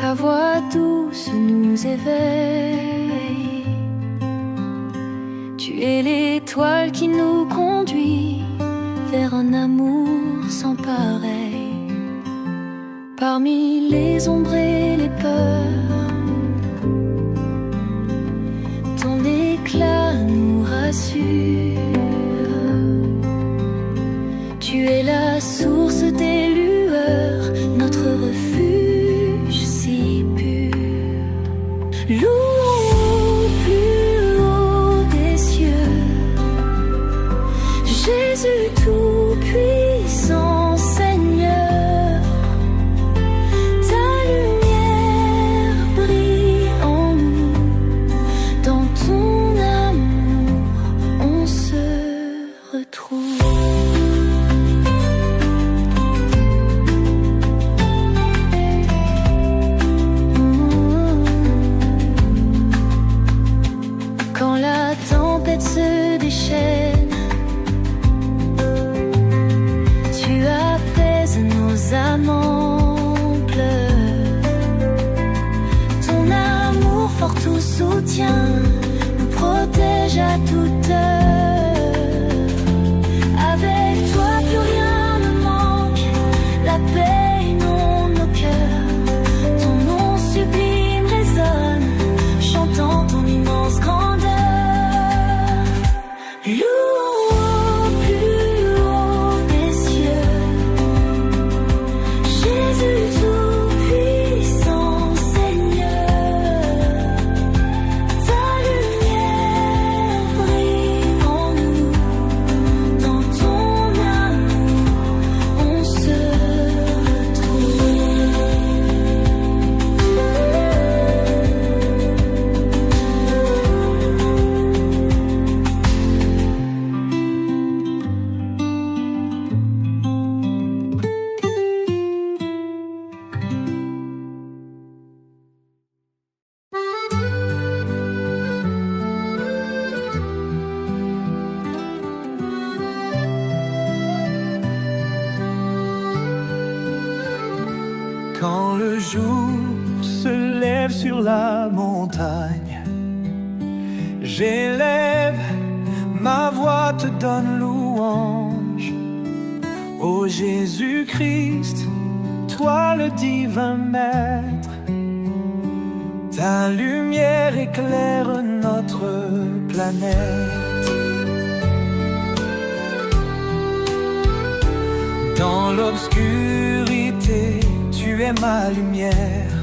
Ta voix douce nous éveille. Tu es l'étoile qui nous conduit vers un amour sans pareil. Parmi les ombres et les peurs, ton éclat nous rassure. Tu es la source des lueurs, notre refuge si pur. Louons plus haut des cieux, Jésus tout-puissant Seigneur. Ta lumière brille en nous, dans ton amour on se retrouve. Quand la tempête se déchaîne, tu apaises nos âmes en pleurs. Ton amour fort tout soutient, nous protège à toute heure. Avec toi plus rien ne manque, la paix inonde nos cœurs. Ton nom sublime résonne, chantant ton immense grandeur. Louons plus haut des cieux, Jésus tout-puissant Seigneur. Ta lumière brille en nous, dans ton amour on se retrouve. Quand le jour se lève sur la montagne, j'élève ma voix, te donne louange. Ô Jésus-Christ, toi le divin Maître, ta lumière éclaire notre planète. Dans l'obscurité, tu es ma lumière.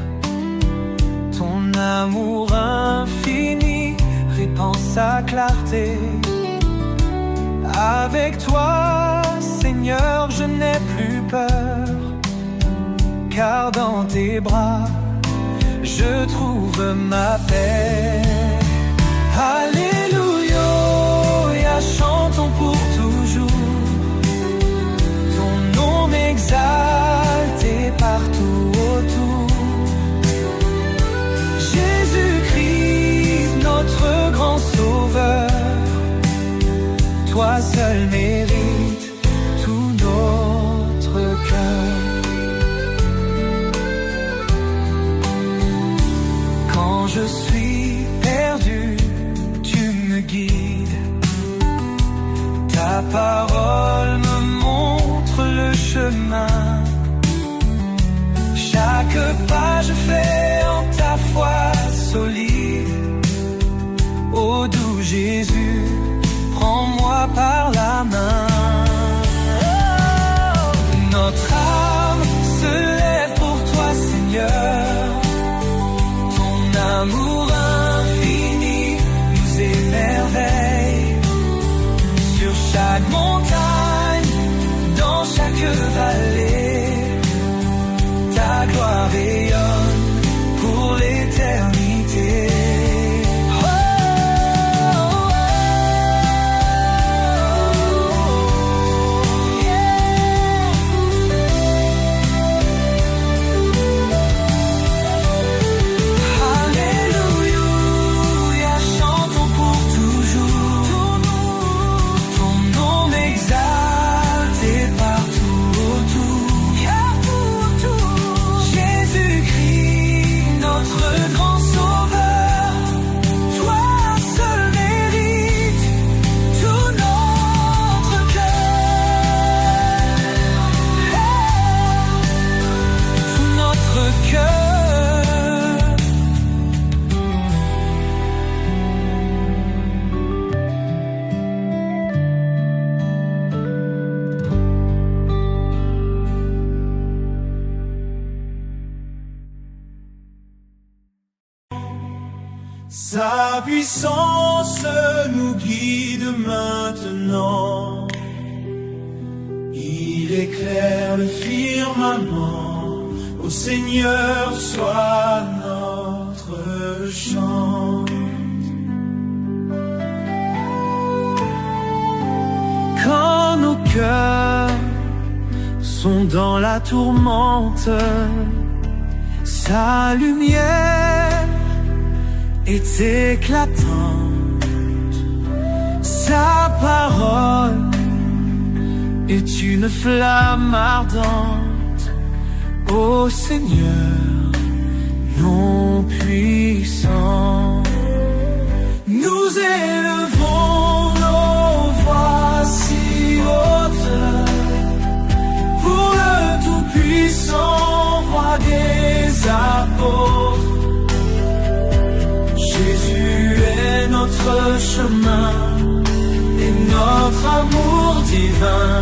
Ton amour infini répand sa clarté. Avec toi, Seigneur, je n'ai plus peur, car dans tes bras, je trouve ma paix. Alléluia, chantons pour toujours. Ton nom m'exalte partout autour. Jésus-Christ, notre grand sauveur, toi seul mérites tout notre cœur. Quand je suis perdu, tu me guides. Ta parole me montre le chemin. Chaque pas je fais en ta foi solide. Ô doux Jésus, prends-moi par la main. Oh, notre âme se lève pour toi, Seigneur. Ton amour infini nous émerveille. Sur chaque montagne, dans chaque vallée, ta gloire rayonne pour l'éternité. Alléluia, chantons pour toujours. Ton nom m'exalte partout autour. Jésus-Christ, Sa puissance nous guide maintenant. Il éclaire le firmament. Ô Seigneur, sois notre chant. Quand nos cœurs sont dans la tourmente, sa lumière est éclatante. Sa parole est une flamme ardente. Ô Seigneur, non puissant, nous élevons nos voix si hautes pour le Tout-Puissant, Roi des apôtres. Jésus est notre chemin et notre amour divin.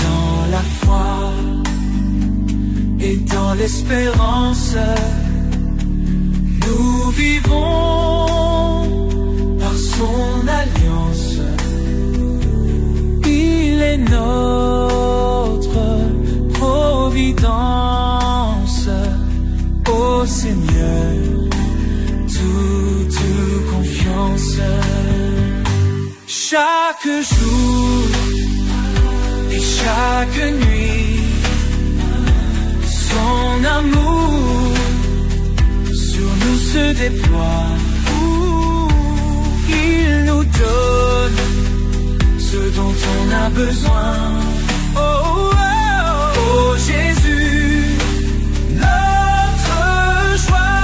Dans la foi et dans l'espérance, nous vivons par son alliance. Il est notre providence. Ô Seigneur, toute confiance. Chaque jour et chaque nuit, son amour sur nous se déploie. Il nous donne ce dont on a besoin. Oh, oh, oh, oh Jésus, notre joie.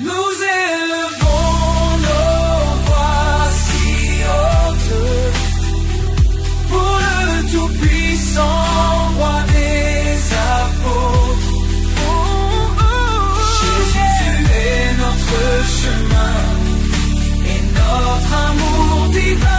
Nous élevons nos voix si hautes pour le Tout-Puissant, Roi des apôtres. Oh, oh, Jésus est notre chemin et notre amour divin.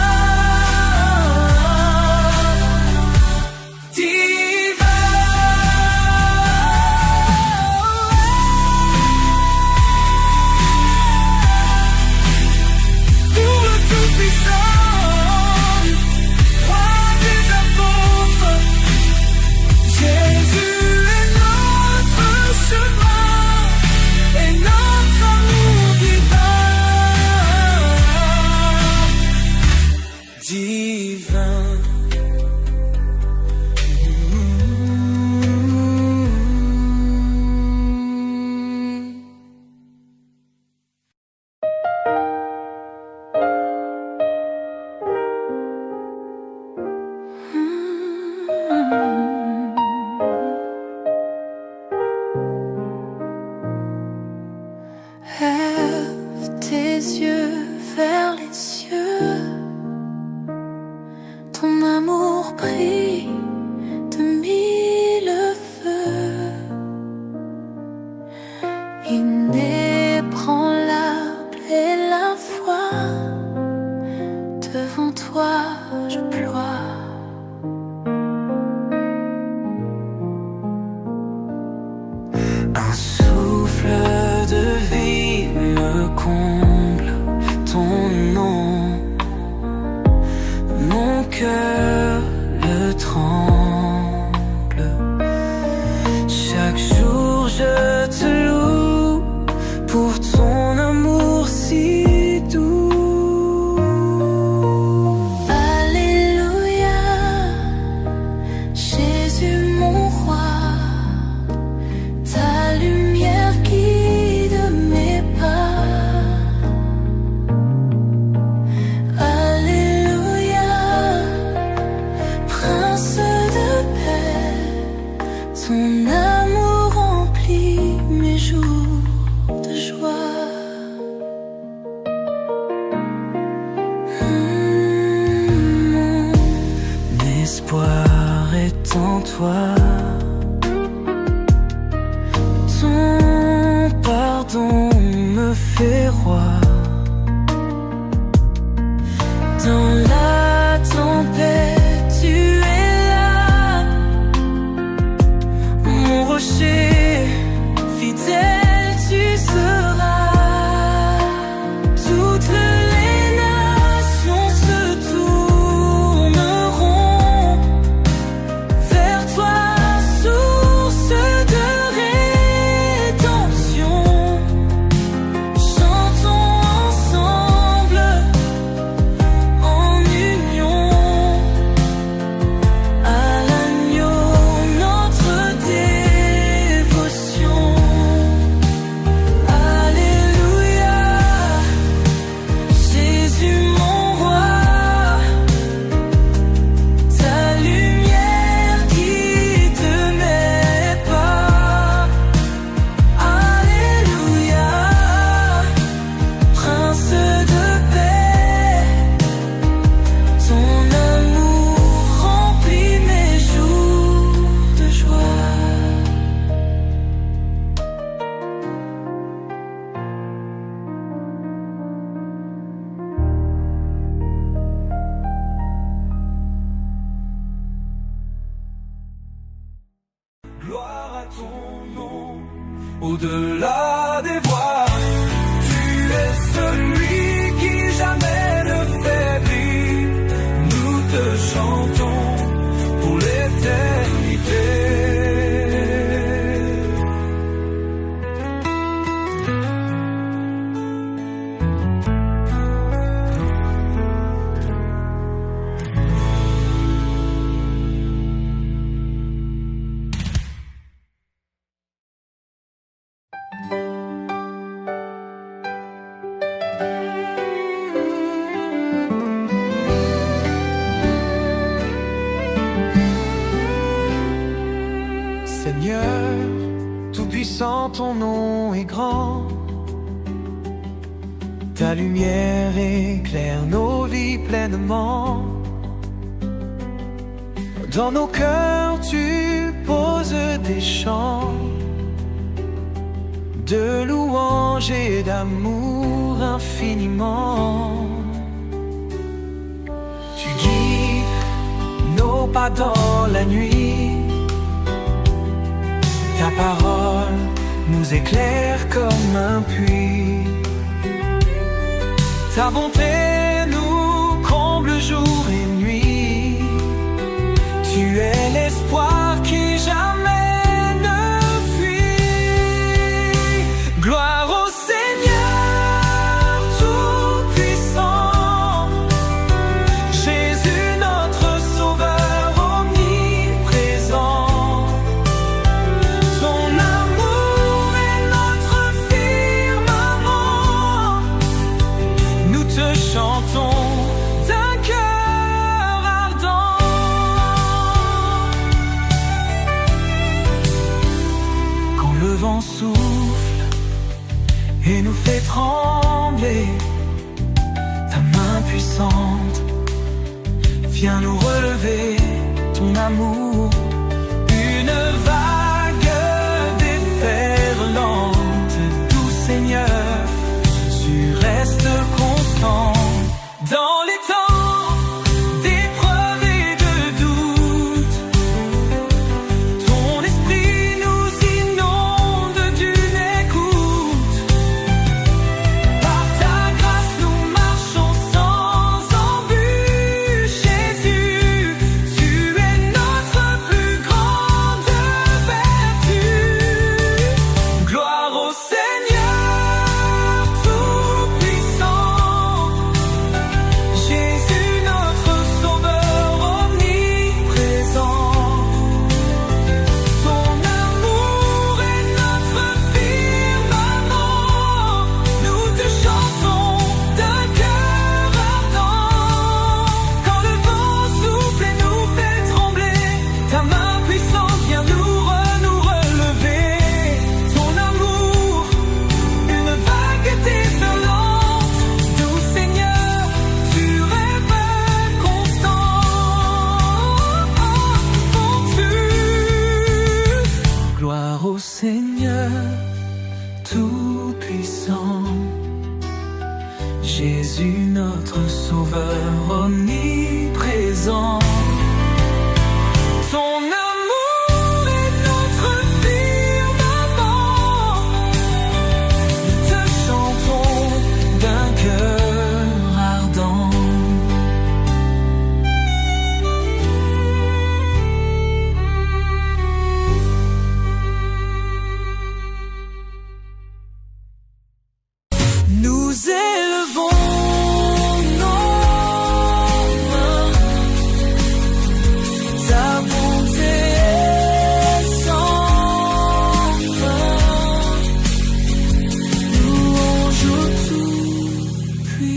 Lève tes yeux vers les cieux, ton amour brille de mille feux, inébranlable et la foi, devant toi je ploie. Un souffle de vie me comble, ton nom, mon cœur le tremble. Chaque jour je te loue pour ton amour si doux. Alléluia, Jésus mon roi, ta lumière guide mes pas. Alléluia, Prince de paix, ton amour remplit mes jours de joie. Mon espoir est en toi. Ton pardon me fait roi. Dans la tempête, tu es là. au-delà des voix. Tu es celui qui jamais ne faiblit. Nous te chantons pour l'éternité. Seigneur, Tout-Puissant, ton nom est grand. Ta lumière éclaire nos vies pleinement. Dans nos cœurs, tu poses des chants de louange et d'amour infiniment. Tu guides nos pas dans la nuit. Ta parole nous éclaire comme un puits. Ta bonté nous comble jour et nuit. Tu es l'espoir qui jamais ne fuit. Gloire au Seigneur Tout-Puissant, Jésus notre Sauveur omniprésent. Ton amour est notre firmament. Nous te chantons d'un cœur ardent. Quand le vent souffle et nous fait trembler, ta main puissante vient nous relever. Ton amour, une vague déferlante. Doux Seigneur, tu restes constant. Dans les temps d'épreuve et de doute, ton esprit nous inonde d'une écoute. Par ta grâce nous marchons sans embûche. Jésus, tu es notre plus grande vertu. Gloire au Seigneur Tout-Puissant, Jésus notre Sauveur omniprésent. Ton amour est notre firmament. Nous te chantons d'un cœur ardent. Quand le vent souffle et nous fait trembler, ta main puissante vient nous relever. Ton amour, une vague déferlante. Doux Seigneur, tu rêves constant. Gloire au Seigneur Tout-Puissant, Jésus notre Sauveur omniprésent. Ton amour est notre firmament. Nous te chantons d'un cœur ardent. Nous élevons nos mains. Ta bonté est sans fin. Louange au Tout-Puissant.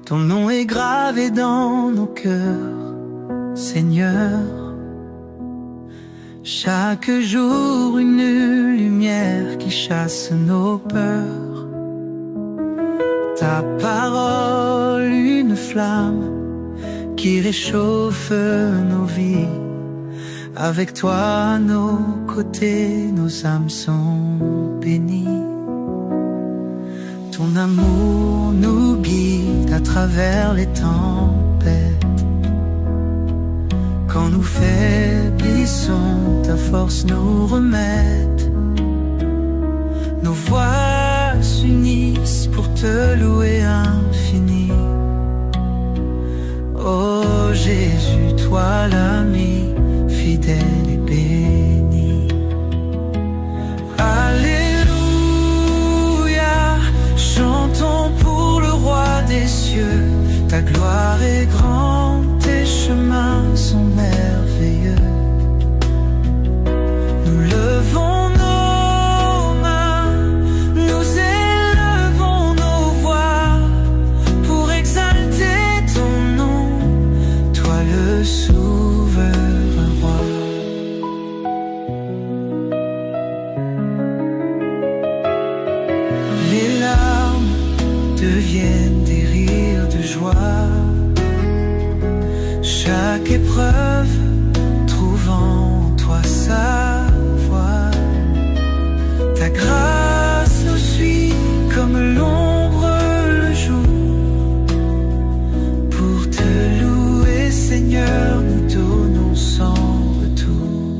Ton nom est gravé dans nos cœurs, Seigneur. Chaque jour une lumière qui chasse nos peurs. Ta parole une flamme qui réchauffe nos vies. Avec toi à nos côtés, nos âmes sont bénies. Ton amour nous guide à travers les tempêtes. Quand nous faiblissons, ta force nous remet. Nos voix s'unissent pour te louer infini. Oh Jésus, toi l'ami fidèle et béni. Alléluia, chantons pour le roi des cieux. Ta gloire est grande, tes chemins sont merveilleux. Nous levons nos mains, nous élevons nos voix pour exalter ton nom, toi le souverain roi. Les larmes deviennent des rires de joie. Chaque épreuve trouve en toi sa voie. Ta grâce nous suit comme l'ombre le jour. Pour te louer, Seigneur, nous donnons sans retour.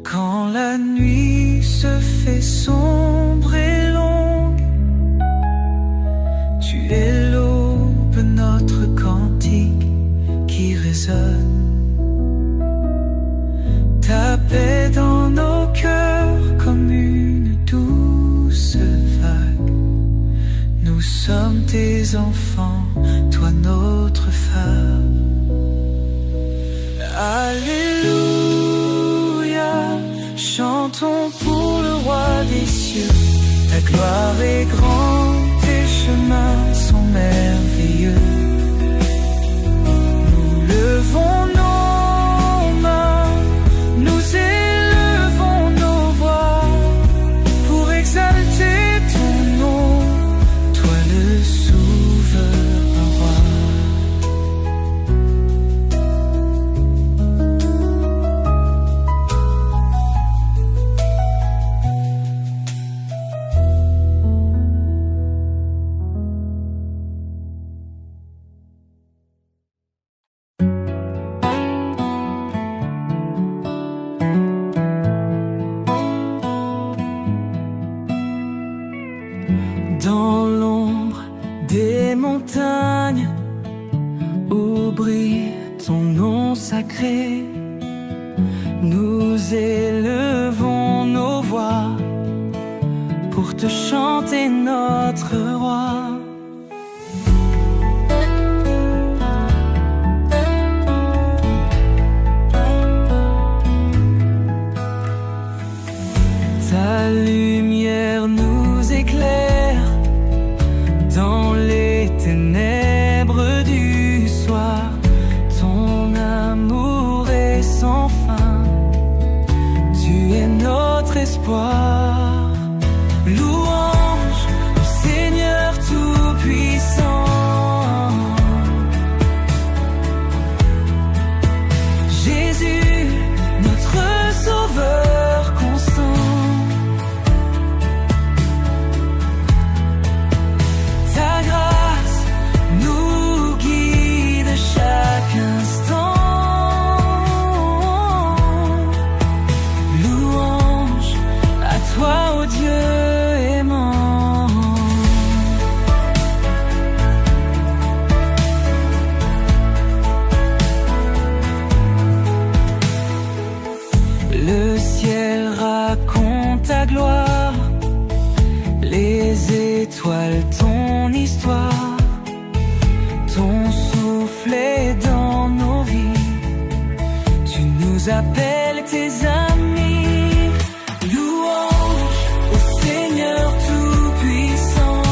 Quand la nuit se fait sombre et longue, tu es l'aube, notre cantique qui résonne. Ta paix dans nos cœurs comme une douce vague. Nous sommes tes enfants, toi notre phare. Alléluia, chantons pour le roi des cieux. Ta gloire est grande, tes chemins sont merveilleux. Nous levons nos mains, nous élevons nos voix pour exalter ton nom, toi le souverain roi. Dans l'ombre des montagnes où brille ton nom sacré, nous élevons nos voix pour te chanter notre roi. Ta lumière nous éclaire dans les ténèbres du soir. Ton amour est sans fin, tu es notre espoir. Louange au Seigneur Tout-Puissant. Jésus, notre Sauveur constant. Ta grâce nous guide chaque instant. Louange à toi, ô Dieu aimant. Le ciel raconte ta gloire, les étoiles ton histoire. Ton souffle est dans nos vies, tu nous appelles tes amis. Louange au Seigneur Tout-Puissant.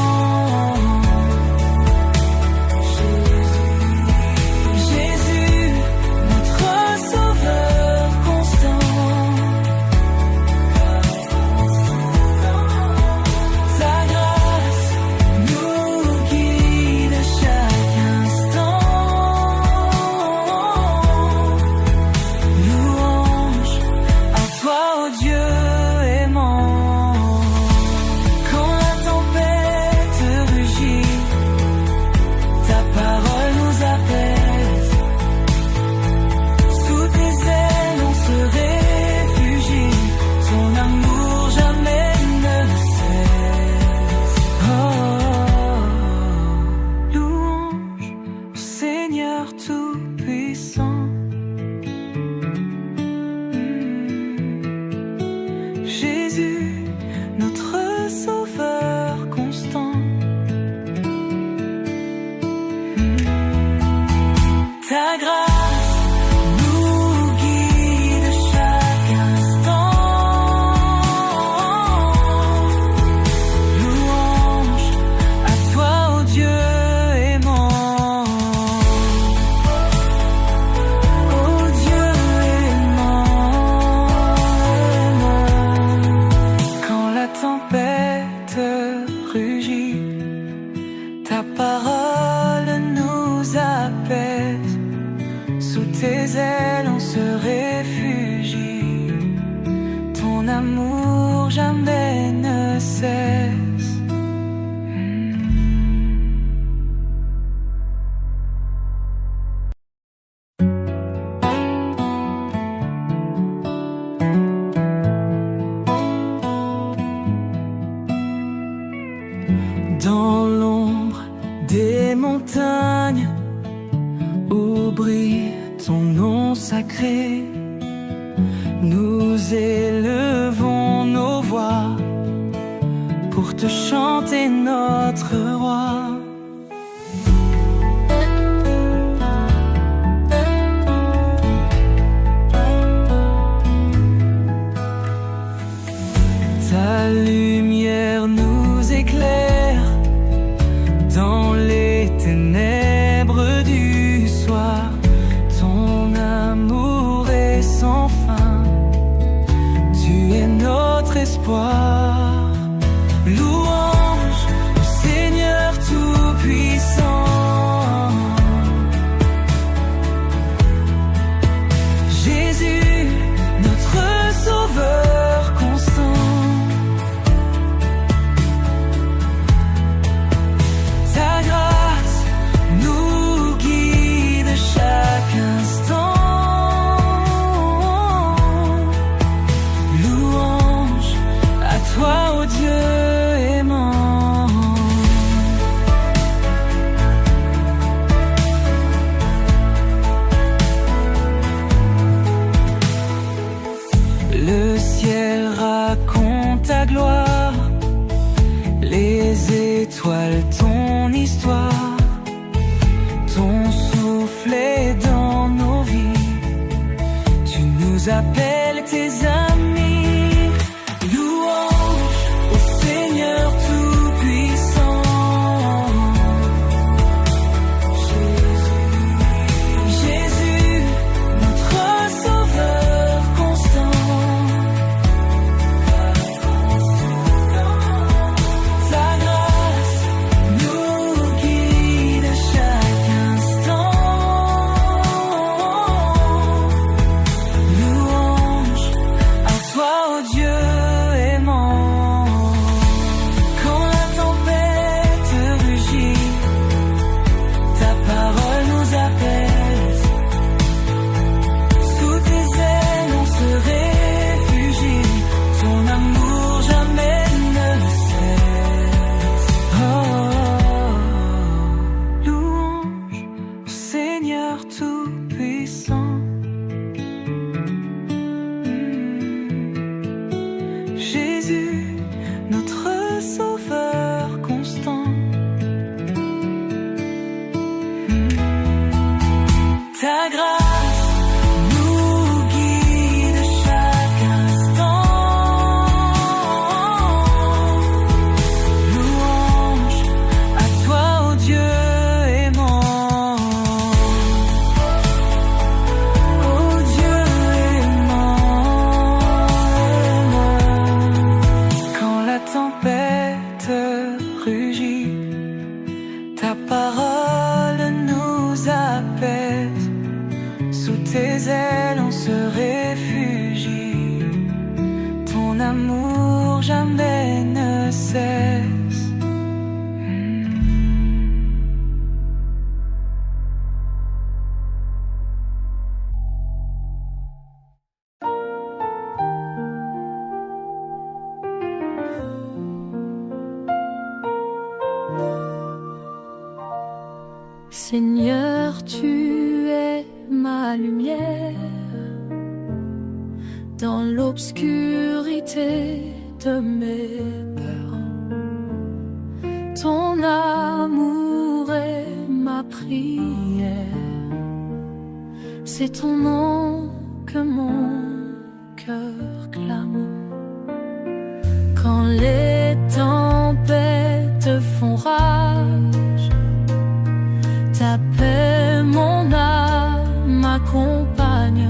Jésus, notre Sauveur constant. Ta grâce nous guide chaque instant. tempête rugit, ta parole nous apaise. Sous tes ailes on se réfugie, ton amour jamais ne cesse. Dans l'ombre des montagnes où brille ton nom sacré, nous élevons nos voix pour te chanter notre roi. Ta lumière nous éclaire dans les ténèbres du soir. Ton amour est sans fin, tu es notre espoir. Louange au Seigneur Tout-Puissant. Jésus, notre Sauveur constant. Ta grâce nous guide chaque instant. Louange à toi, ô Dieu aimant. Le ciel raconte ta gloire, les étoiles ton histoire. Ton souffle est dans nos vies, tu nous appelles tes amis. Louange au Seigneur Tout-Puissant. Jésus, notre Sauveur constant. Ta grâce nous guide chaque instant. Louange à toi, ô Dieu aimant. Quand la tempête rugit, ta parole nous apaise. Sous tes ailes on se réfugie, ton amour jamais ne cesse. Oh, louange au Seigneur Tout-Puissant. Jésus, notre Sauveur constant. Ta grâce nous guide chaque instant. Louange à toi, ô Dieu aimant. Ô Dieu aimant, quand la tempête rugit, ta parole nous apaise. Sous tes ailes on se réfugie, ton amour jamais ne cesse. Seigneur, tu es ma lumière dans l'obscurité de mes peurs. Ton amour est ma prière, c'est ton nom que mon cœur clame. Quand les tempêtes font rage, ta paix, mon âme, m'accompagne.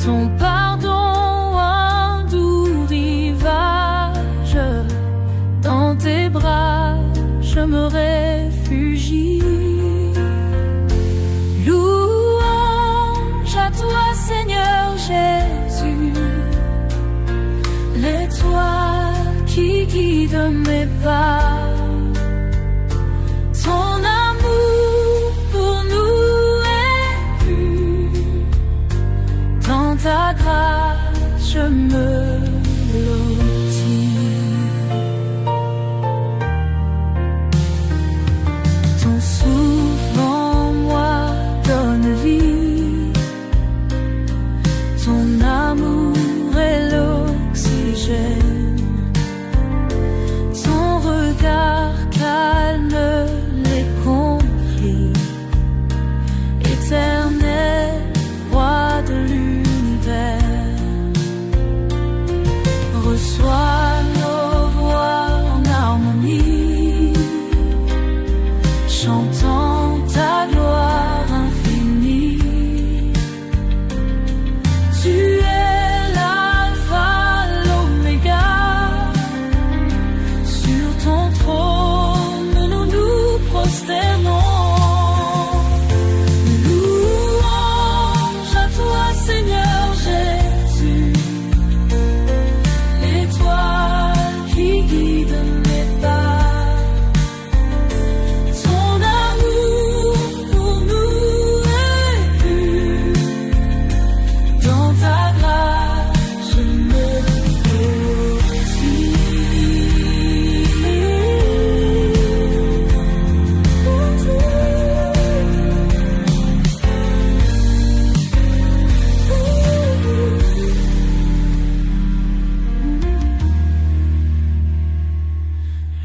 Ton pardon, un doux rivage. me réfugie. Louange à toi, Seigneur Jésus, l'étoile qui guide mes pas. Ton amour pour nous est pur. Dans ta grâce, je me blottis. Ton souffle en moi donne vie. Ton amour est l'oxygène. Ton regard calme les conflits. Éternel roi de l'univers, reçois nos voix en harmonie, chantant ta gloire infinie. Tu es l'alpha, l'oméga, sur ton trône nous nous prosternons. Louange à toi, Seigneur Jésus, l'étoile qui guide mes pas. Ton amour pour nous est pur. Dans ta grâce, je me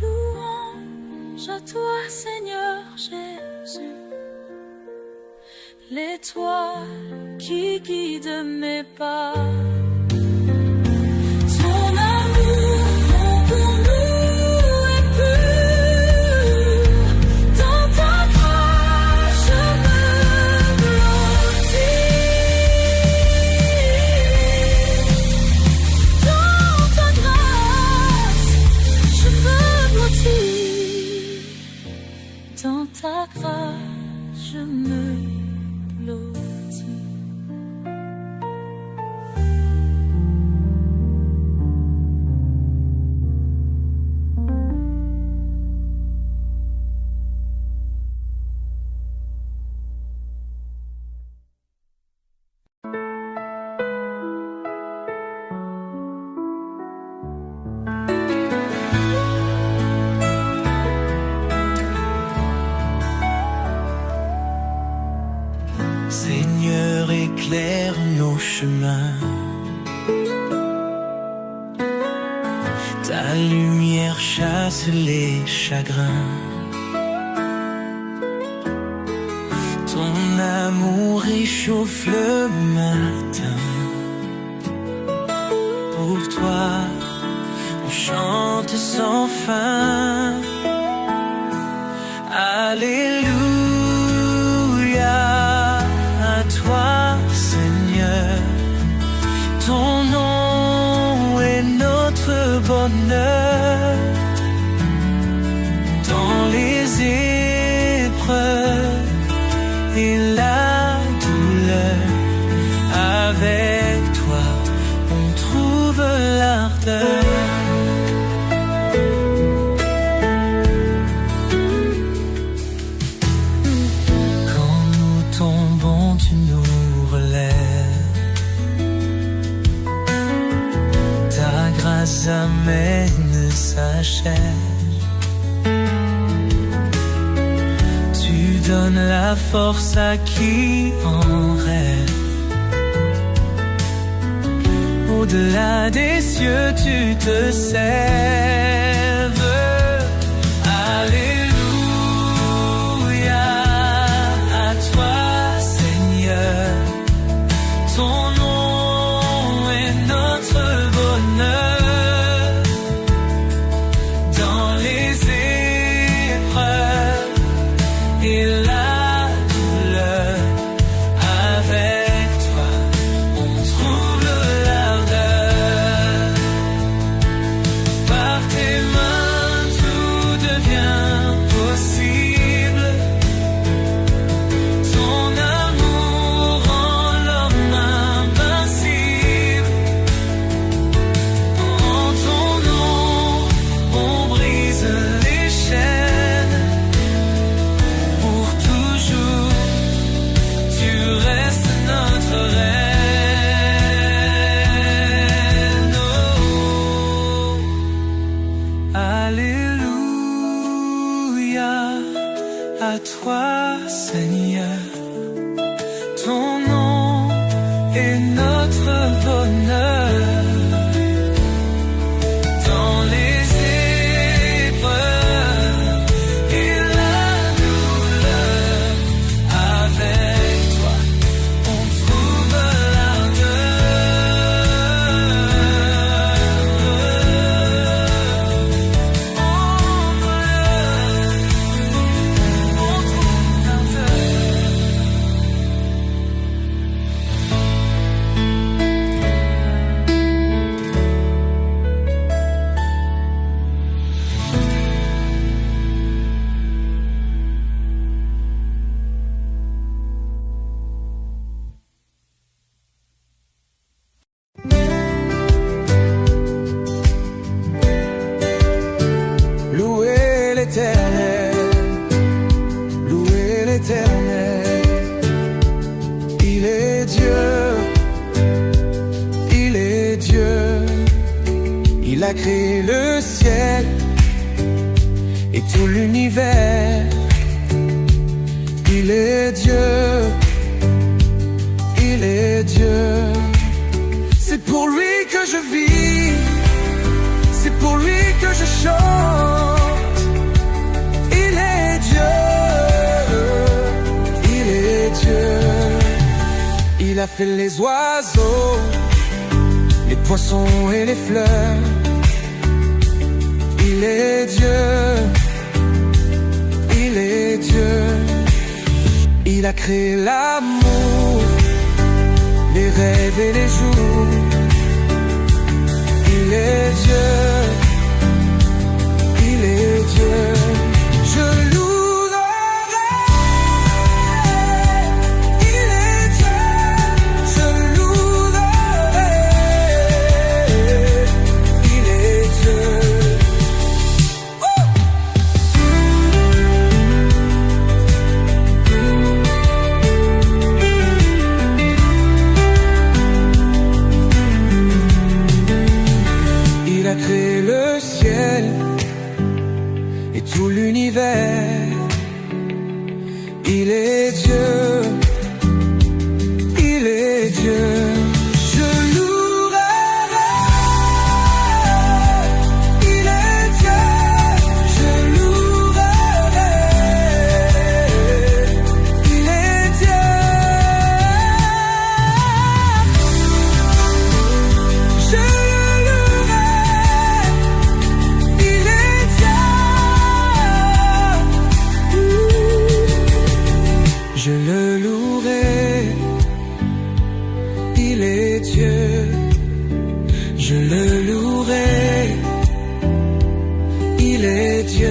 louange à toi, Seigneur Jésus, l'étoile qui guide mes pas. Ton amour pour nous est pur. Dans ta grâce, je me blottis. Dans ta grâce, je me blottis. Dans ta grâce, je me blottis. Seigneur, éclaire nos chemins. Ta lumière chasse les chagrins. Ton amour réchauffe le matin. Pour toi, on chante sans fin. Alléluia. Toi, Seigneur, ton nom est notre bonheur. Dans les épreuves et la douleur, avec toi, on trouve l'ardeur. Tu nous relèves. Ta grâce amène s'achève. Tu donnes la force à qui en rêve. Au-delà des cieux, tu te sèves. Alléluia à toi, Seigneur. Ton nom est notre bonheur. Dans les épreuves et la douleur, avec toi, on trouve l'ardeur. Alléluia, à toi Seigneur, ton nom est notre bonheur. Dans les épreuves et la douleur, avec toi on trouve Il a créé le ciel et tout l'univers. Il est Dieu, il est Dieu. C'est pour lui que je vis, c'est pour lui que je chante. Il est Dieu, il est Dieu. Il a fait les oiseaux, les poissons et les fleurs. Il est Dieu, il est Dieu. Il a créé l'amour, les rêves et les jours. Il est Dieu, il est Dieu. Je louerai, il est Dieu. Je louerai, il est Dieu. Il a créé le ciel et tout l'univers. Il est Dieu, il est Dieu. Je louerai, il est Dieu. Je louerai, il est Dieu. Je Je le louerai, il est Dieu. Je le louerai, il est Dieu.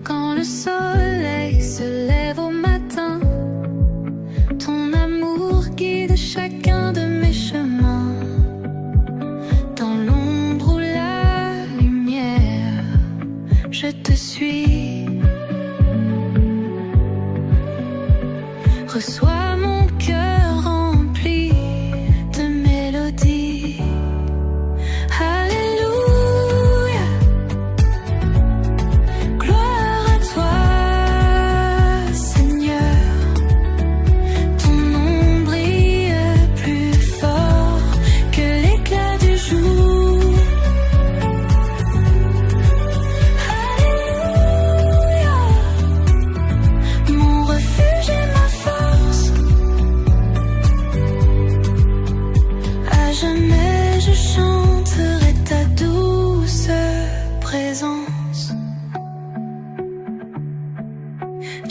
Quand le soleil se lève au matin, ton amour guide chacun de mes chemins. Dans l'ombre ou la lumière, je te suis. Reçois mon cœur rempli de mélodies. Alléluia, gloire à toi, Seigneur. Ton nom brille plus fort que l'éclat du jour. Alléluia, mon refuge et ma force. À jamais je chanterai ta douce présence.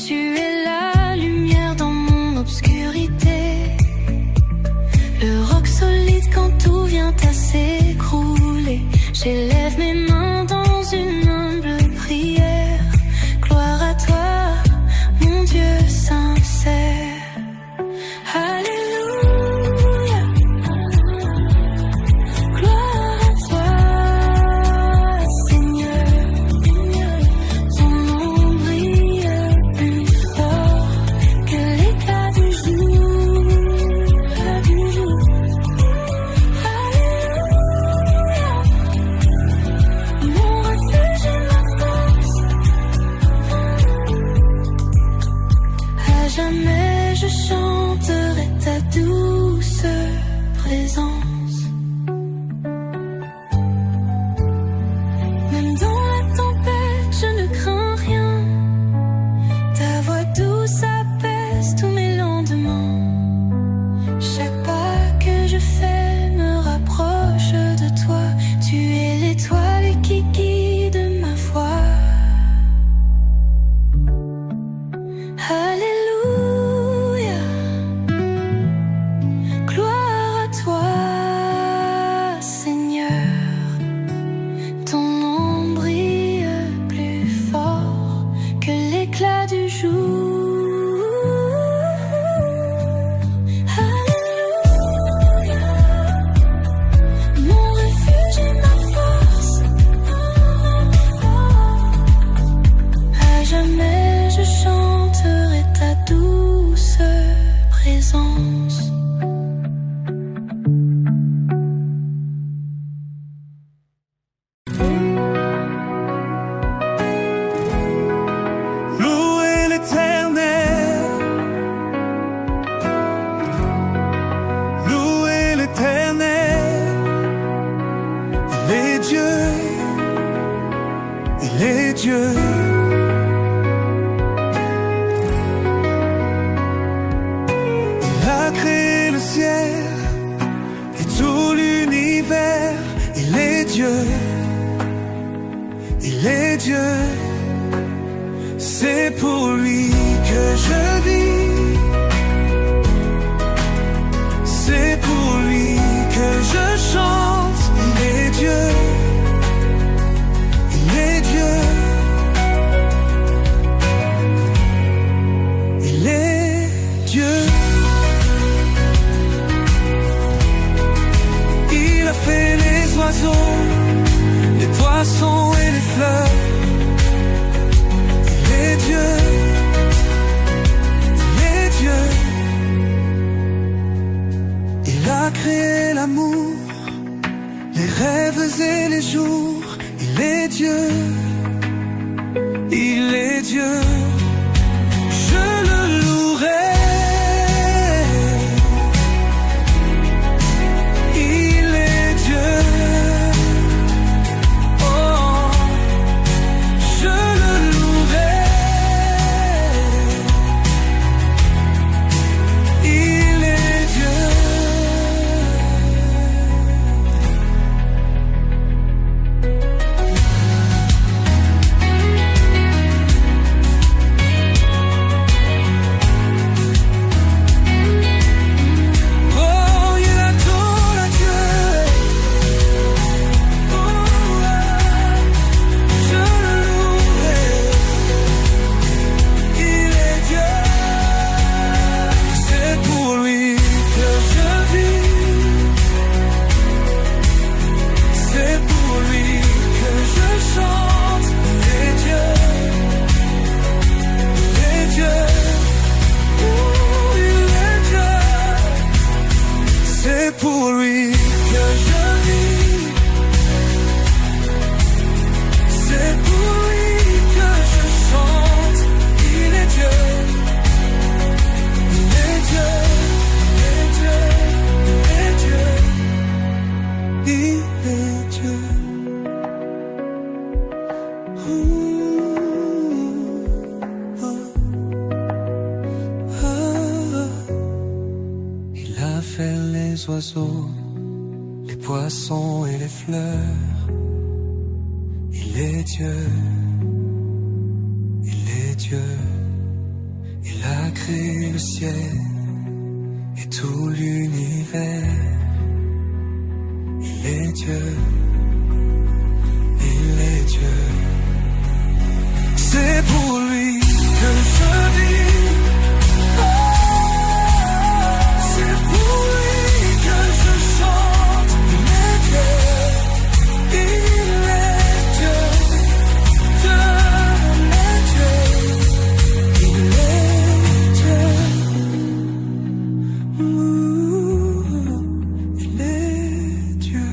Tu es la lumière dans mon obscurité, le roc solide quand tout vient à s'écrouler. J'élève mes mains dans une humble prière. Gloire à toi, mon Dieu sincère. Alléluia, présence. Même dans la tempête, je ne crains rien. Ta voix douce apaise tous mes lendemains. Chaque pas que je fais me rapproche de toi. Tu es l'étoile qui guide ma voie. Alléluia, gloire à toi, Seigneur. Ton nom brille plus fort que l'éclat du jour. Alléluia, mon refuge et ma force. À jamais je chanterai ta douce présence. Louez l'Éternel, louez l'Éternel. Il est Dieu, il est Dieu. Il a créé le ciel et tout l'univers. Il est Dieu, il est Dieu. C'est pour lui que je vis. C'est pour lui que je chante. Il est Dieu, il est Dieu. Il est Dieu. Il a fait les oiseaux, les poissons et les fleurs. Il est Dieu, il est Dieu. Il a créé l'amour, les rêves et les jours. Il est Dieu, il est Dieu. Je le louerai. Il est Dieu. Oh, je le louerai. Il est Dieu. Oh, il adore à Dieu. Oh, je le louerai. Il est Dieu. C'est pour lui que je vis. C'est pour lui que je chante. Il est Dieu. Il est Dieu. Oh, il est Dieu. C'est pour lui que je vis. C'est pour lui que je chante. Il est Dieu. Il est Dieu. Il est Dieu. Il est Dieu. Il est Dieu. Il a fait les oiseaux, les poissons et les fleurs. Il est Dieu, il est Dieu. Il a créé le ciel et tout l'univers. Il est Dieu, il est Dieu. C'est pour lui que je vis. C'est pour lui que je chante. Il est Dieu, il est Dieu. Dieu, il est Dieu. Il est Dieu.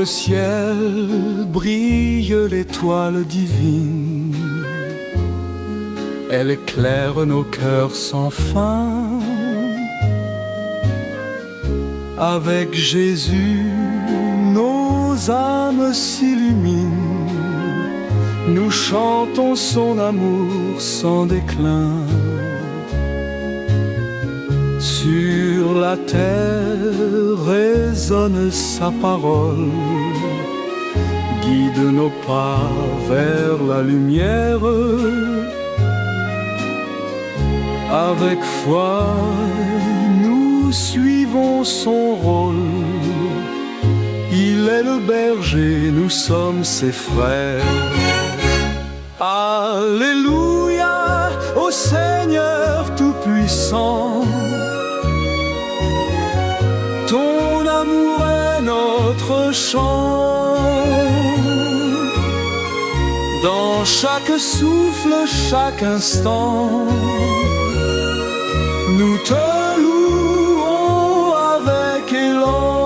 le ciel brille l'étoile divine. Elle éclaire nos cœurs sans fin. Avec Jésus, nos âmes s'illuminent. Nous chantons son amour sans déclin. Sur la terre résonne sa parole, guide nos pas vers la lumière. Avec foi, nous suivons son rôle. Il est le berger, nous sommes ses frères. Alléluia, ô Seigneur Tout-Puissant. Ton amour est notre chant. Dans chaque souffle, chaque instant, nous te louons avec élan.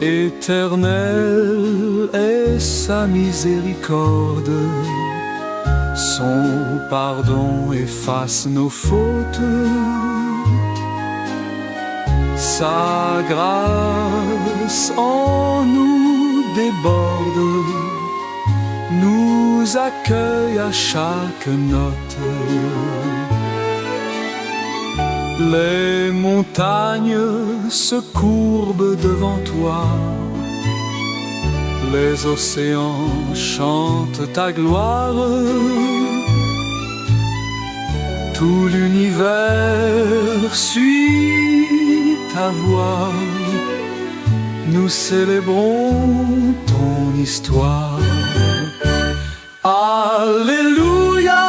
Éternelle est sa miséricorde. Son pardon efface nos fautes. Sa grâce en nous déborde, nous accueille à chaque note. Les montagnes se courbent devant toi. Les océans chantent ta gloire. Tout l'univers suit ta voix. Nous célébrons ton histoire. Alléluia,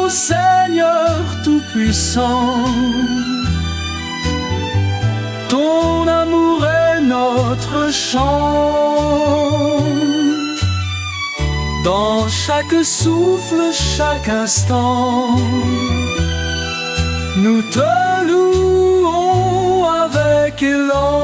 ô Seigneur Tout-Puissant. Ton amour est notre chant. Dans chaque souffle, chaque instant, nous te louons avec élan.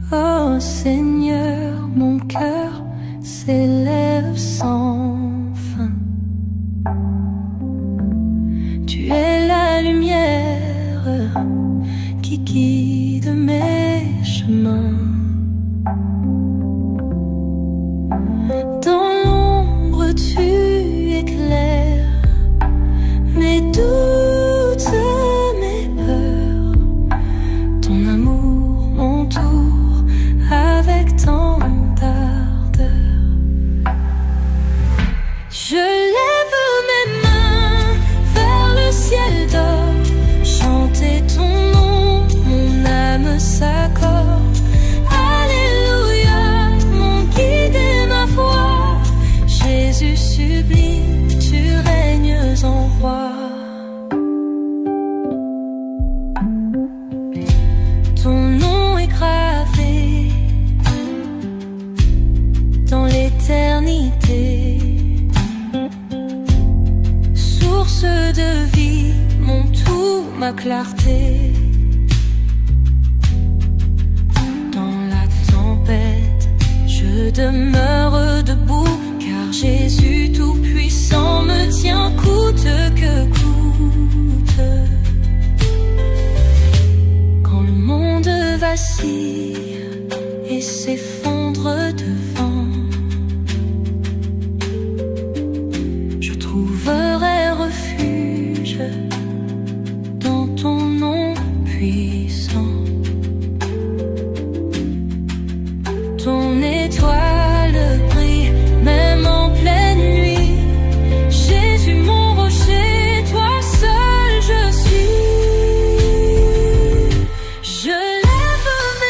Oh Seigneur, mon cœur s'élève sans fin. Tu es la lumière qui guide mes chemins. Dans l'ombre tu éclaires mes doutes, mes peurs. Ton amour m'entoure avec tant d'ardeur. Je lève mes mains vers le ciel d'or, chanter ton nom, mon âme s'accorde. Alléluia, mon guide et ma foi. Jésus sublime, tu règnes en roi. Ton nom est gravé dans l'éternité, source de vie, mon tout, ma clarté. Dans la tempête, je demeure debout, car Jésus Tout-Puissant me tient coûte que coûte. Quand le monde vacille et s'effondre devant, je trouverai refuge dans ton nom puissant. Ton étoile brille même en pleine nuit. Jésus mon rocher, toi seul je suis. Je lève mes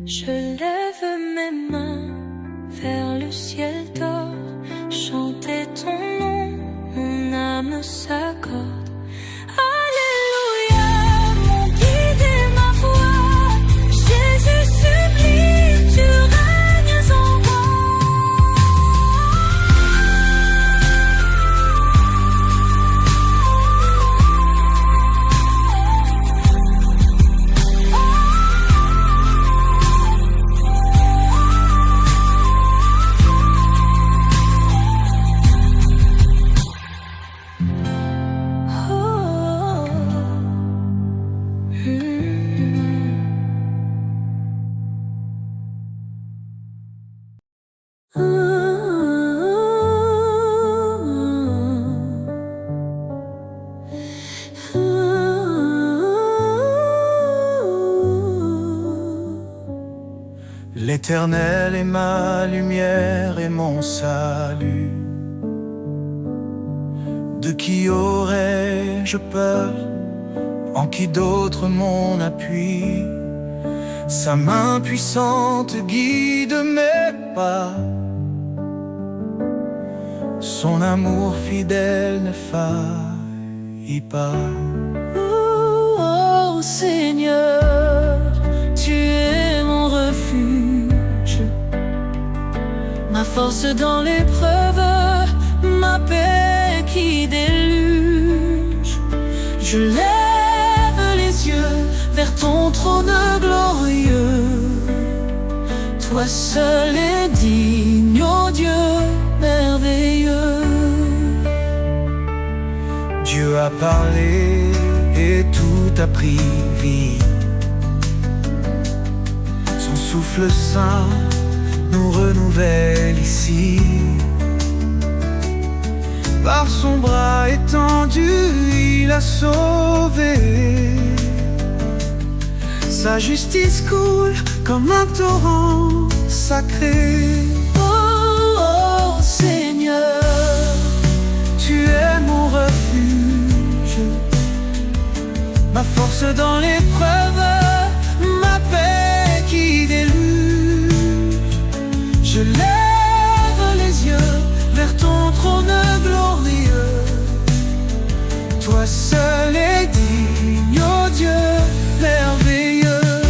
Je lève mes mains vers le ciel d'or, chanter ton nom, mon âme s'accorde. Alléluia, mon guide et ma voix, Jésus sublime, tu règnes en roi. L'Éternel est ma lumière et mon salut. De qui aurais-je peur? En qui d'autre mon appui? Sa main puissante guide mes pas. Son amour fidèle ne faillit pas. Oh Seigneur, tu es mon refuge, ma force dans l'épreuve, ma paix qui déluge. Je lève les yeux vers ton trône glorieux. Toi seul est digne, ô Dieu merveilleux. Dieu a parlé et tout a pris vie. Son souffle saint nous renouvelle ici. Par son bras étendu, il a sauvé. Sa justice coule comme un torrent sacré. Oh, oh Seigneur, tu es mon refuge, ma force dans l'épreuve, ma paix qui déluge. Je lève les yeux vers ton trône glorieux. Toi seul est digne, ô Dieu merveilleux.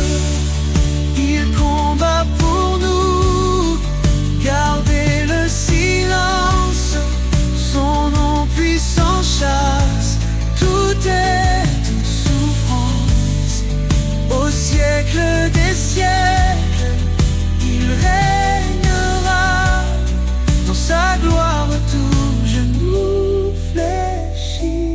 Il combat pour nous, gardez le silence. Son nom puissant chasse toute souffrance. Au siècle des siècles, il régnera. Dans sa gloire tout genou fléchira.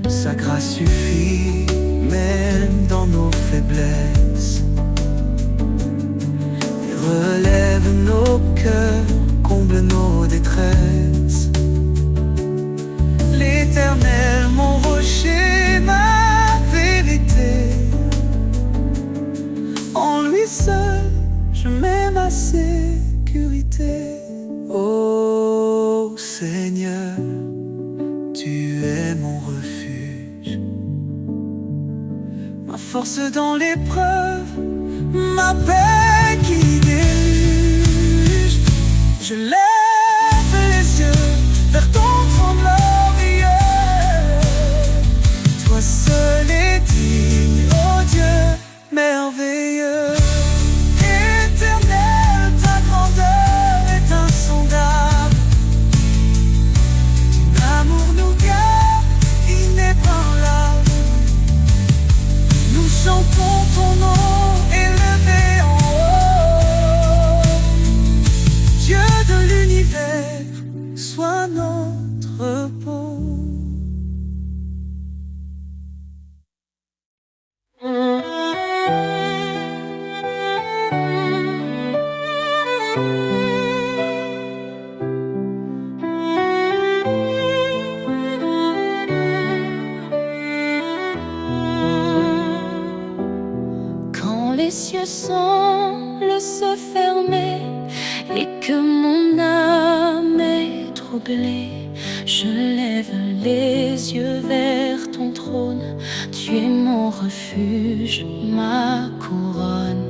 Sa grâce suffit même dans nos faiblesses, et relève nos cœurs, comble nos détresses. L'Éternel, mon rocher, ma vérité, en lui seul je mets ma sécurité. Ô Seigneur, tu es mon refuge, ma force dans l'épreuve, ma paix qui déluge. Je lève les yeux vers ton trône glorieux. Toi seul est digne, ô Dieu merveilleux. Éternel, ta grandeur est insondable. Ton amour nous garde inébranlable. Nous chantons ton nom élevé en et que mon âme est troublée, je lève les yeux vers ton trône. Tu es mon refuge, ma couronne.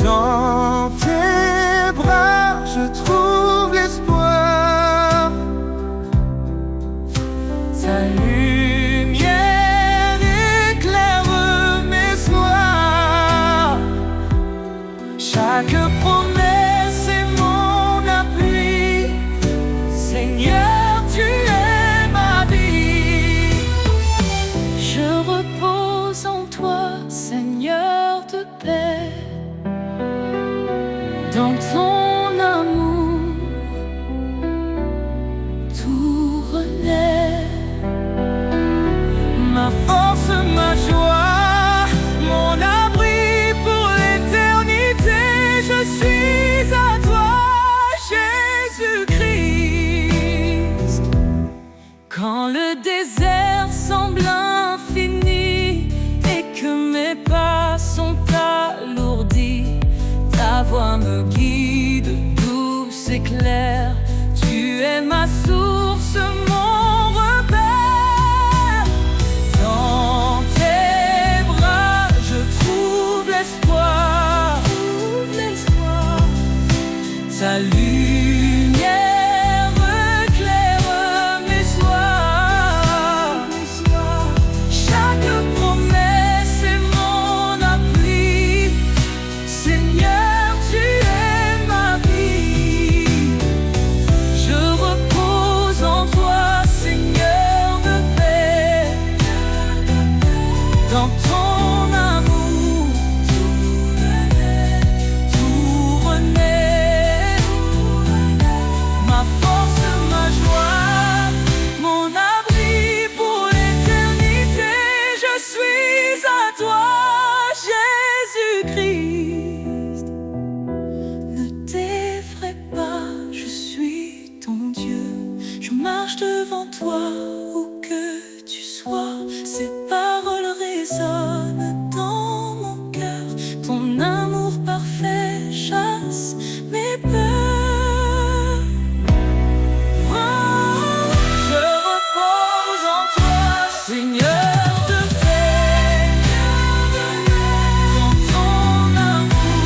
Dans tes bras, je trouve l'espoir. Ta lumière éclaire mes soirs. Chaque promesse est mon appui. Seigneur, tu es ma vie. Je repose en toi, Seigneur de paix. Dans ton amour, tout renaît. Ma force, ma joie, mon abri pour l'éternité. Je suis à toi, Jésus-Christ. Quand le désert semble infini et que mes pas sont alourdis, ta voix me guide, douce et claire. Tu es ma source, mon repère. Dans tes bras, je trouve l'espoir. Ta lumière éclaire mes soirs. Chaque promesse est mon appui. Seigneur, tu es ma vie. Je repose en toi, Seigneur de paix. Dans ton amour, tout renaît. Ma force, ma joie, mon abri pour l'éternité. Je suis à toi, Jésus-Christ. Ne t'effraie pas, je suis ton Dieu. Je marche devant toi où que tu sois. Ces paroles résonnent dans mon cœur. Ton amour parfait chasse mes peurs. Je repose en toi, Seigneur de paix. Dans ton amour,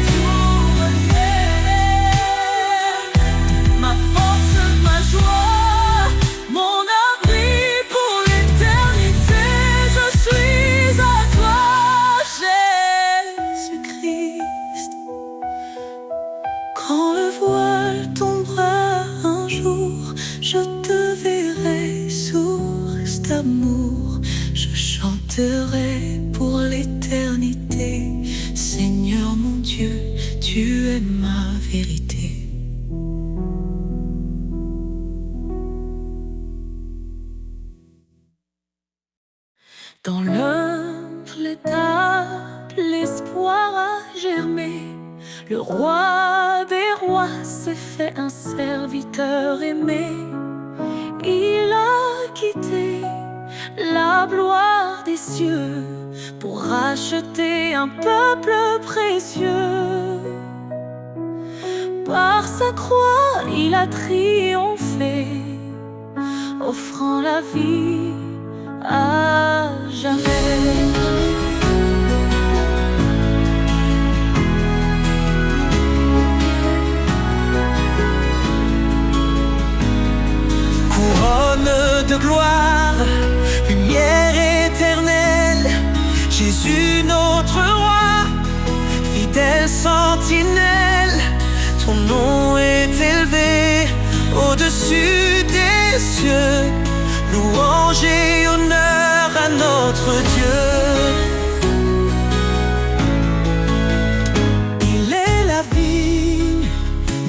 tout renaît. Ma force, ma joie, mon abri pour l'éternité. Je suis à toi, Jésus-Christ. Quand le voile tombera un jour, je te verrai, source d'amour. Je chanterai pour l'éternité. Seigneur mon Dieu, tu es ma vérité. Dans l'humble étape, l'espoir a germé. Le roi des rois s'est fait un serviteur aimé. Il a quitté la gloire des cieux pour racheter un peuple précieux. Par sa croix, il a triomphé, offrant la vie à jamais. Couronne de gloire, lumière éternelle, Jésus notre roi, fidèle sentinelle. Ton nom est élevé au-dessus des cieux. Louange et honneur à notre Dieu. Il est la vigne,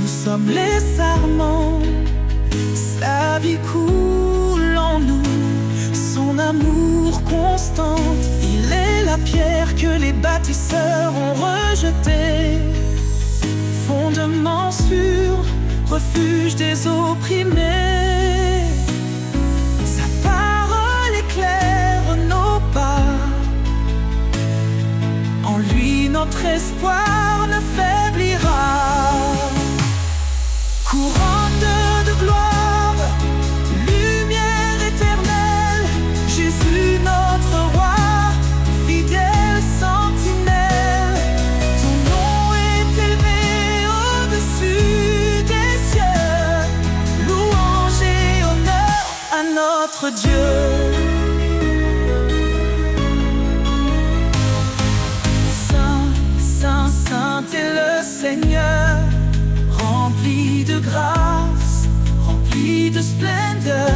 nous sommes les sarments. Sa vie coule en nous, son amour constant. Il est la pierre que les bâtisseurs ont rejetée. Fondement sûr, refuge des opprimés. Sa parole éclaire nos pas. En lui notre notre espoir ne faiblira. Couronne de gloire, lumière éternelle, Jésus notre roi, fidèle sentinelle. Ton nom est élevé au-dessus des cieux, louange et honneur à notre Dieu. Saint est le Seigneur, rempli de grâce, rempli de splendeur.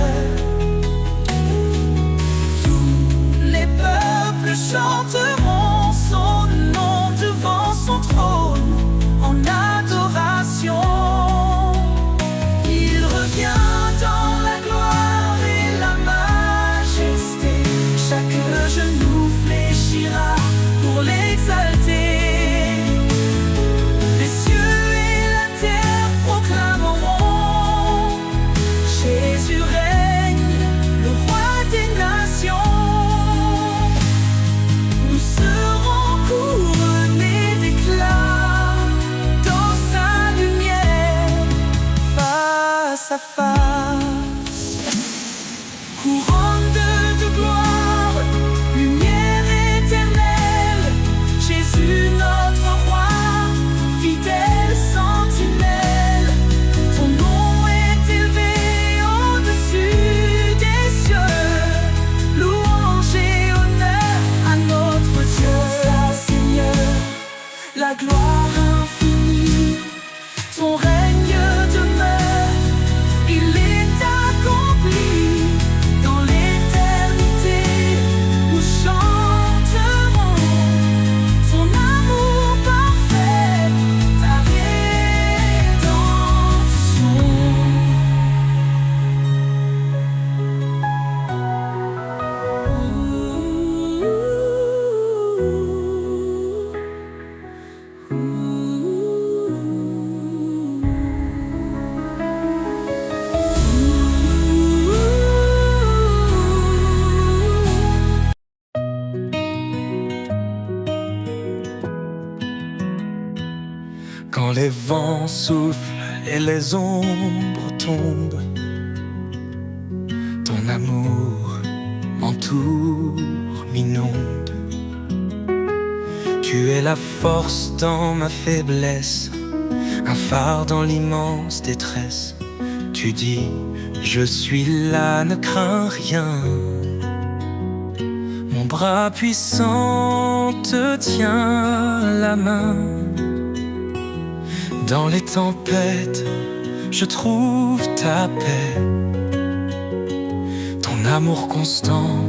Tous les peuples chanteront son nom devant son trône en adoration. Il revient dans la gloire et la majesté, chaque genou fléchira pour l'exalter. Jésus règne, le roi des nations. Nous serons couronnés d'éclat dans sa lumière, face à face. Couronne de gloire, lumière éternelle, Jésus notre roi, fidèle sentinelle. Ton nom est élevé la gloire infinie, ton règne demeure, il est accompli dans l'éternité. Nous chanterons ton amour parfait, ta Quand les vents soufflent et les ombres tombent, ton amour m'entoure, m'inonde. Tu es la force dans ma faiblesse, un phare dans l'immense détresse. Tu dis, je suis là, ne crains rien. Mon bras puissant te tient la main. Dans les tempêtes, je trouve ta paix. Ton amour constant,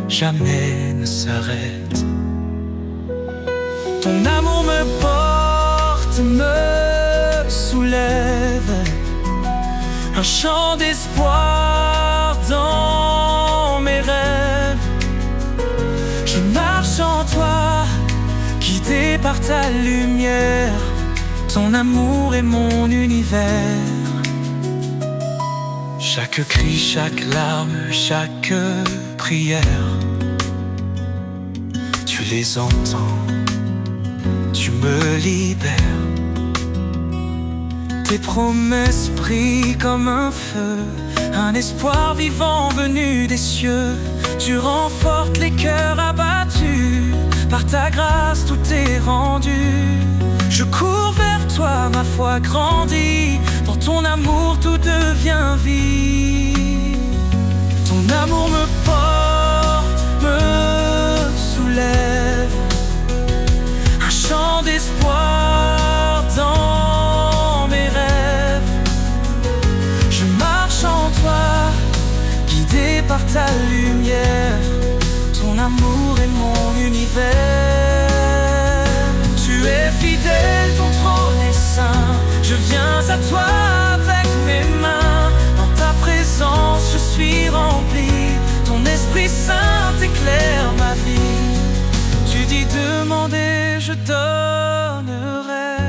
jamais ne s'arrête. Ton amour me porte, me soulève. Un chant d'espoir dans mes rêves. Je marche en toi, guidé par ta lumière. Ton amour est mon univers. Chaque cri, chaque larme, chaque prière, tu les entends, tu me libères. Tes promesses brillent comme un feu, un espoir vivant venu des cieux. Tu renforces les cœurs abattus, par ta grâce tout est rendu. Je cours vers toi, ma foi grandit, dans ton amour tout devient vie. Ton amour me porte, me soulève, un chant d'espoir dans mes rêves. Je marche en toi, guidé par ta lumière. Ton amour est mon univers. Tu es fidèle, ton trône est saint. Je viens à toi avec mes mains. Dans ta présence je suis rempli. Ton Esprit Saint éclaire ma vie. Tu dis demander, je donnerai.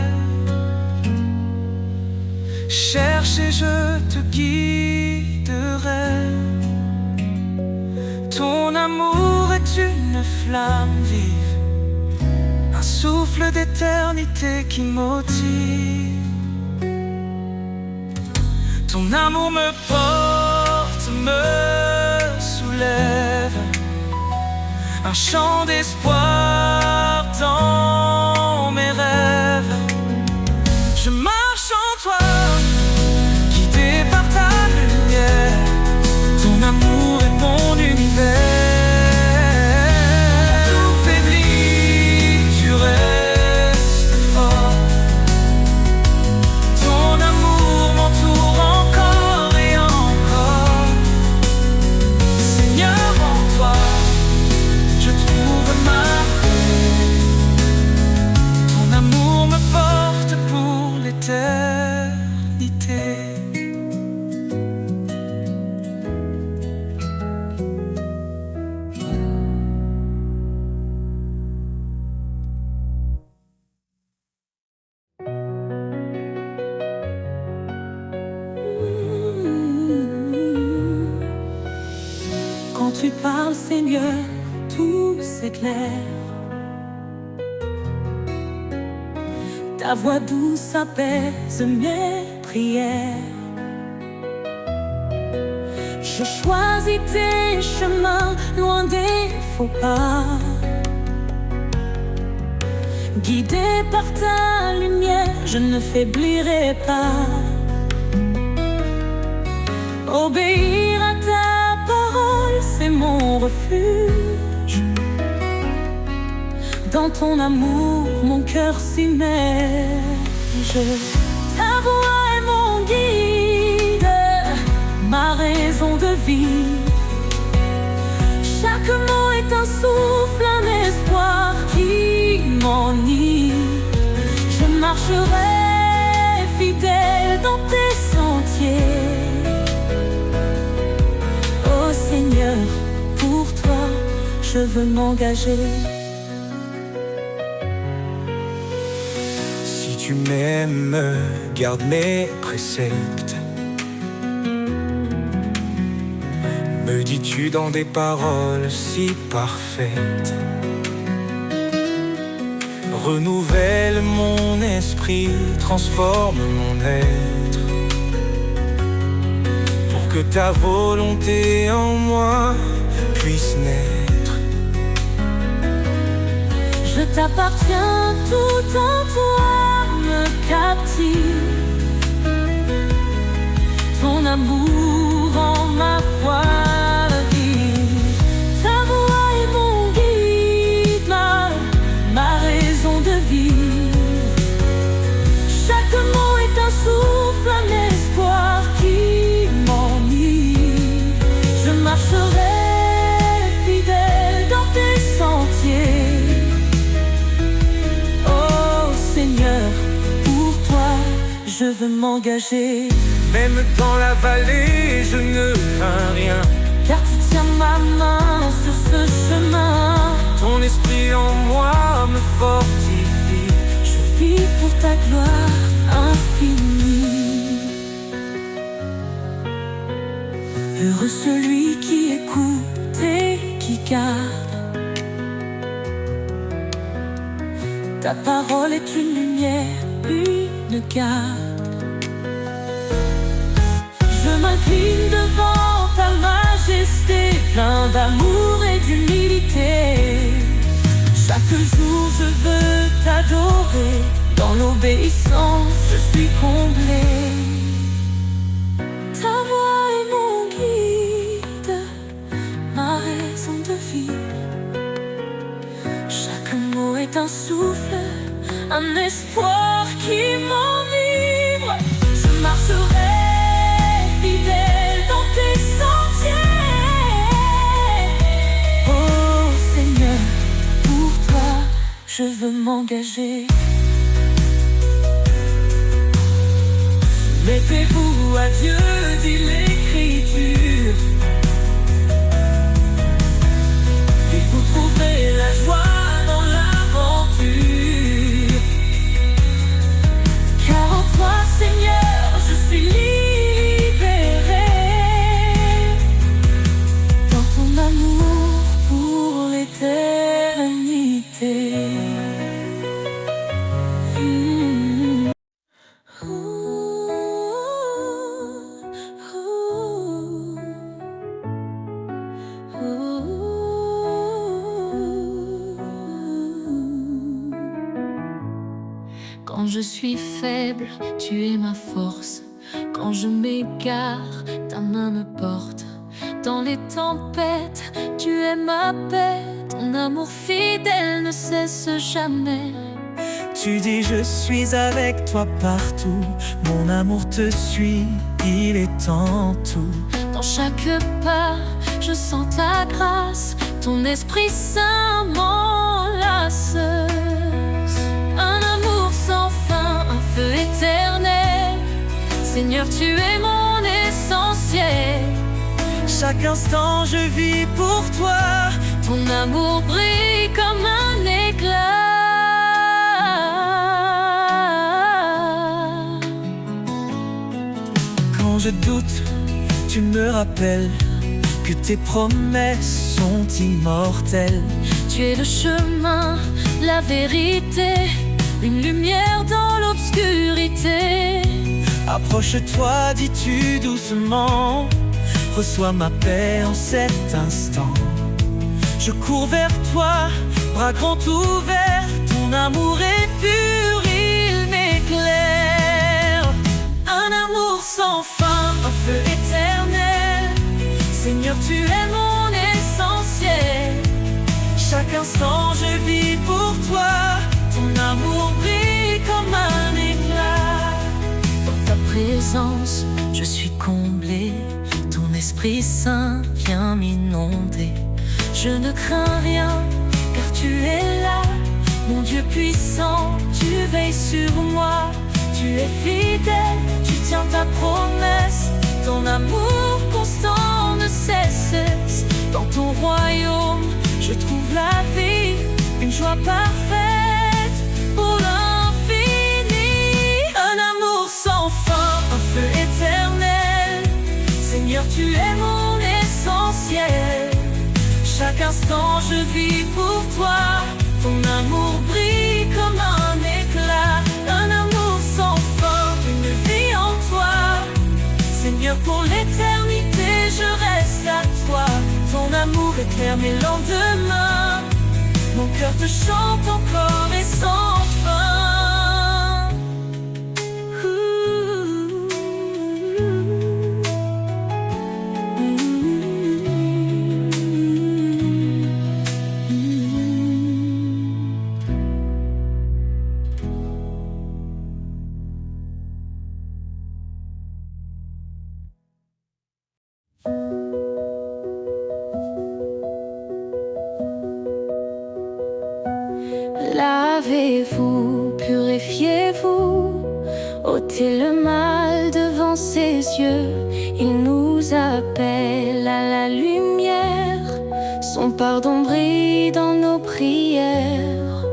Cherche et je te guiderai. Ton amour est une flamme vive, un souffle souffle d'éternité qui motive. Ton amour me porte, me soulève, un chant d'espoir dans mes rêves. Je marche en toi, guidé par ta lumière. Ton amour est mon univers. Tout faibli, tu restes fort. Ton amour m'entoure encore et encore. Seigneur, en toi, je trouve ma paix. Ton amour me porte pour l'éternité. Quand tu parles, Seigneur, tout s'éclaire. Ta voix douce apaise mes prières. Je choisis tes chemins, loin des faux pas. Guidé par ta lumière, je ne faiblirai pas. Obéir à ta parole, c'est mon refuge. Dans ton amour, mon cœur s'immerge. Ta voix est mon guide, ma raison de vie. Chaque mot est un souffle, un espoir qui m'enivre. Je marcherai fidèle dans tes sentiers. Oh Seigneur, pour toi, je veux m'engager. Si tu m'aimes, garde mes préceptes. Me dis-tu dans des paroles si parfaites. Renouvelle mon esprit, transforme mon être, pour que ta volonté en moi puisse naître. Je t'appartiens, tout en toi me captive. Ton amour en ma foi vive. Ta voix est mon guide, ma raison de vivre. Chaque mot est un souffle, un espoir qui m'enivre. Je marcherai fidèle dans tes sentiers. Oh Seigneur, pour toi, je veux m'engager. Même dans la vallée, je ne crains rien, Car tu tiens ma main sur ce chemin. ton esprit en moi me fortifie. Je vis pour ta gloire infinie. Heureux celui qui écoute et qui garde. Ta parole est une lumière, une garde. Je m'incline devant ta majesté, plein d'amour et d'humilité. Chaque jour je veux t'adorer, dans l'obéissance je suis comblé. Ta voix est mon guide, ma raison de vivre. Chaque mot est un souffle, un espoir qui m'enivre. Je marcherai fidèle dans tes sentiers. Oh Seigneur, pour toi, je veux m'engager. Mettez-vous à Dieu, dit l'Écriture, et vous trouverez la joie dans l'aventure. Car en toi, Seigneur, je suis libéré. Dans ton amour pour l'éternité. Quand je suis faible, tu es ma force. Quand je m'égare, ta main me porte. Dans les tempêtes, tu es ma paix. Ton amour fidèle ne cesse jamais. Tu dis je suis avec toi partout. Mon amour te suit, il est en tout. Dans chaque pas, je sens ta grâce. Ton Esprit Saint m'enlace. Un amour sans fin, un feu éternel. Seigneur, tu es mon essentiel. Chaque instant je vis pour toi. Ton amour brille comme un éclat. Quand je doute, tu me rappelles que tes promesses sont immortelles. Tu es le chemin, la vérité, une lumière dans l'obscurité. Approche-toi, dis-tu doucement, reçois ma paix en cet instant. Je cours vers toi, bras grands ouverts. Ton amour est pur, il m'éclaire. Un amour sans fin, un feu éternel. Seigneur, tu es mon essentiel. Chaque instant je vis pour toi. Ton amour brille comme un éclat. Dans ta présence, je suis comblé. Ton Esprit Saint vient m'inonder. Je ne crains rien, car tu es là. Mon Dieu puissant, tu veilles sur moi. Tu es fidèle, tu tiens ta promesse. Ton amour constant ne cesse. Dans ton royaume, je trouve la vie, une joie parfaite pour l'infini. Un amour sans fin, un feu éternel. Seigneur, tu es mon essentiel. Chaque instant je vis pour toi. Ton amour brille comme un éclat. Un amour sans fin, une vie en toi. Seigneur, pour l'éternité je reste à toi. Ton amour éclaire mes lendemains. Mon cœur te chante encore et sans fin. Lavez-vous, purifiez-vous, ôtez le mal devant ses yeux. Il nous appelle à la lumière, son pardon brille dans nos prières.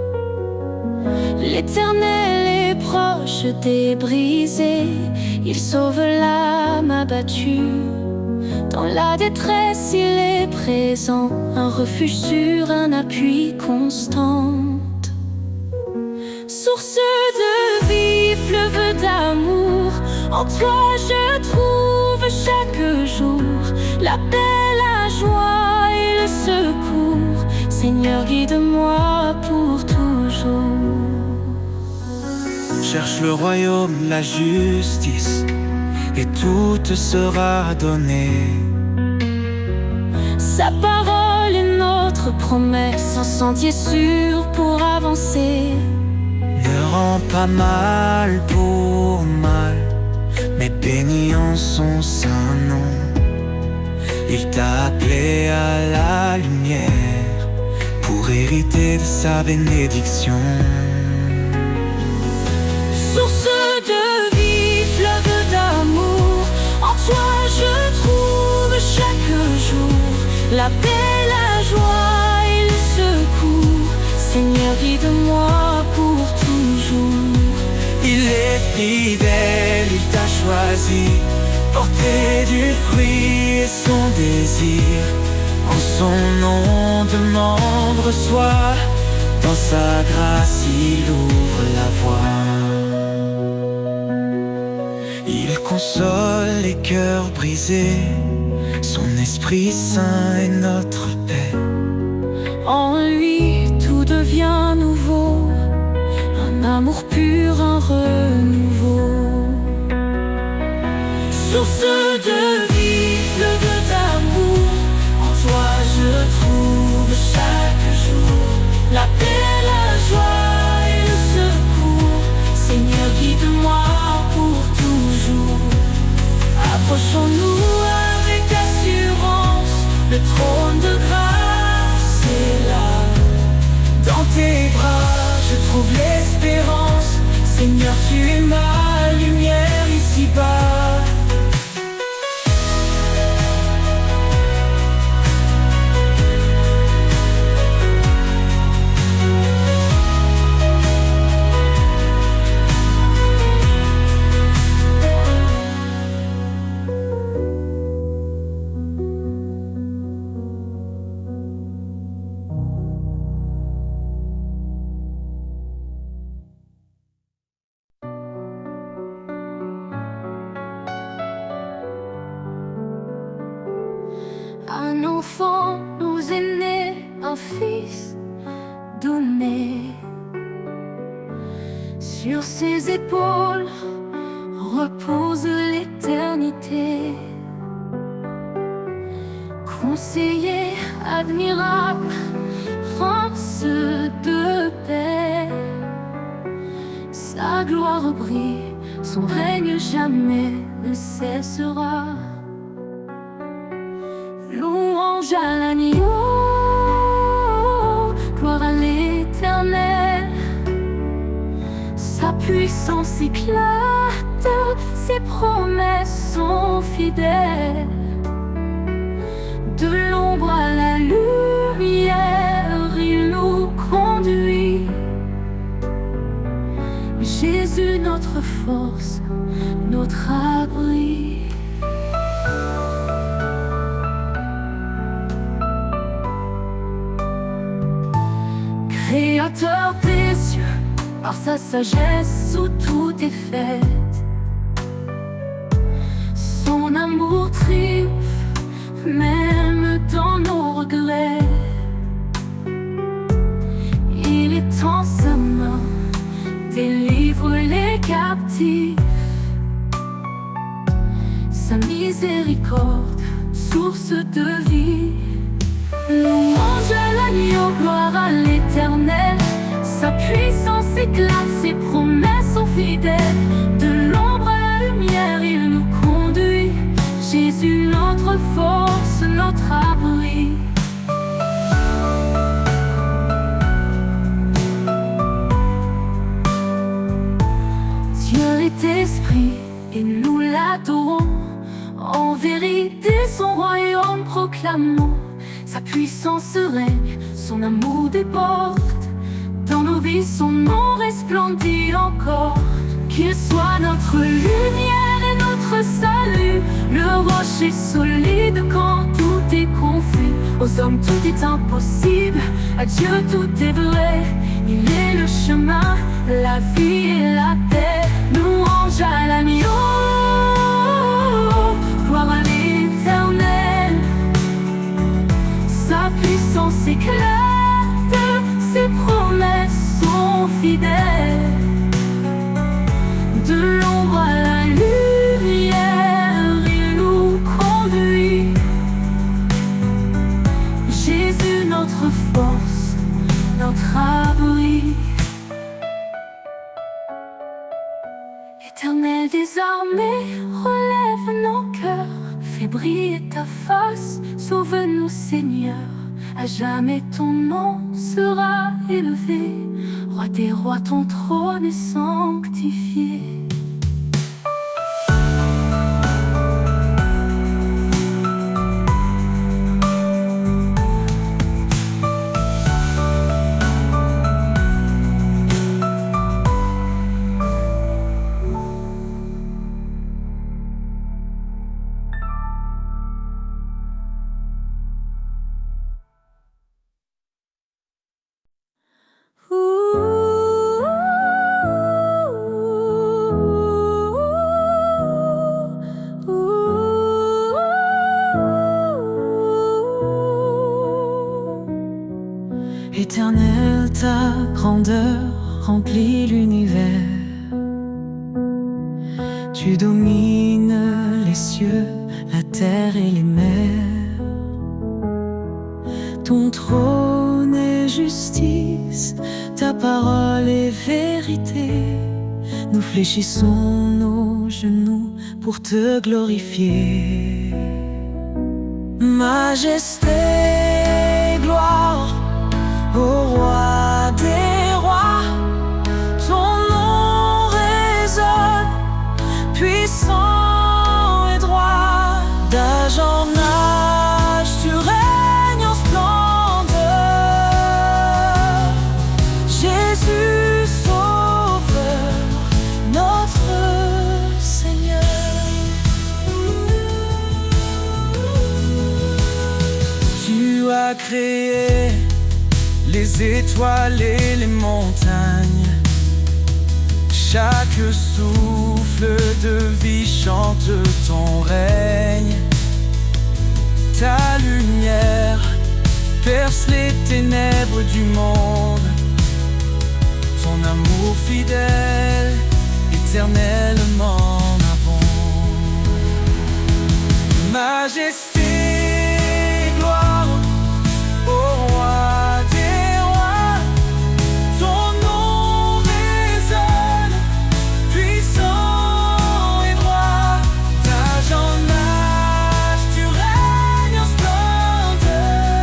L'Éternel est proche des brisés, il sauve l'âme abattue. Dans la détresse, il est présent, un refuge sûr, un appui constant. Source de vie, fleuve d'amour, en toi je trouve chaque jour la paix, la joie et le secours. Seigneur, guide-moi pour toujours. Cherche le royaume, la justice, et tout te sera donné. Sa parole est notre promesse, un sentier sûr pour avancer. Ne rends pas mal pour mal, mais bénis en son saint nom. Il t'a appelé à la lumière pour hériter de sa bénédiction. Source de vie, fleuve d'amour, en toi je trouve chaque jour la paix, la joie et le secours. Seigneur, guide-moi pour toujours. Il est fidèle, il t'a choisi, porter du fruit et son désir. En son nom demande, reçoit, dans sa grâce il ouvre la voie. console les cœurs brisés. Son Esprit Saint est notre paix. En lui tout devient nouveau, un amour pur, un renouveau. Source de vie, fleuve d'amour, en toi je trouve chaque jour la paix, la joie et le secours. Seigneur, guide-moi pour toujours. Approchons-nous avec assurance, le trône de grâce est là. Dans tes bras je trouve l'espérance. Seigneur, tu es ma lumière ici-bas. Un enfant nous est né, un fils donné. Sur ses épaules repose l'éternité. Conseiller admirable, prince de paix. Sa gloire brille, son règne jamais ne cessera. Louange à l'agneau, gloire à l'Éternel. Sa puissance éclate, ses promesses sont fidèles. De l'ombre à la lumière, il nous conduit. Jésus, notre force, notre abri. Créateur des cieux, par sa sagesse où tout est fait. Son amour triomphe, même dans nos regrets. Il étend sa main, délivre les captifs. Sa miséricorde, source de vie. Louange à l'agneau, gloire à l'Éternel. Sa puissance éclate, ses promesses sont fidèles. De l'ombre à la lumière, il nous conduit. Jésus, notre force, notre abri. Dieu est esprit et nous l'adorons. En vérité, son royaume proclamons. Sa puissance règne, son amour déborde. Dans nos vies, son nom resplendit encore. Qu'il soit notre lumière et notre salut. Le rocher solide quand tout est confus. Aux hommes tout est impossible, à Dieu tout est vrai. Il est le chemin, la vie et la paix. Louange à l'agneau, gloire à l'Éternel. Sa puissance éclate, ses promesses sont fidèles. De l'ombre à la lumière, il nous conduit. Jésus, notre force, notre abri. Éternel des armées, relève nos cœurs. Fais briller ta face, sauve-nous Seigneur. À jamais ton nom sera élevé. Roi des rois, ton trône est sanctifié. splendeur remplit l'univers. Tu domines les cieux, la terre et les mers. Ton trône est justice, ta parole est vérité. Nous fléchissons nos genoux pour te glorifier. Majesté, gloire au roi des rois. Ton nom résonne, puissant et droit. D'âge en âge, tu règnes en splendeur. Jésus, Sauveur, notre Seigneur. Tu as créé les étoiles et les montagnes. Chaque souffle de vie chante ton règne. Ta lumière perce les ténèbres du monde. Ton amour fidèle, éternellement abonde. Majesté, gloire au roi des rois. Ton nom résonne, puissant et droit. D'âge en âge, tu règnes en splendeur.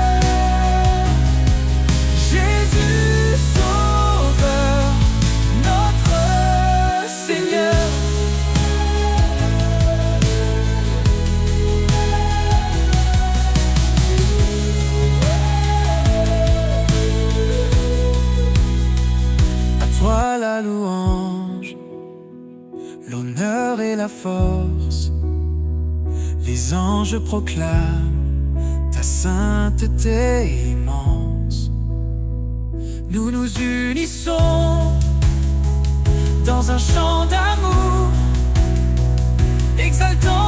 Jésus, Sauveur, notre Seigneur. À toi la louange, l'honneur et la force. Les anges proclament ta sainteté immense. Nous nous unissons dans un chant d'amour, exaltant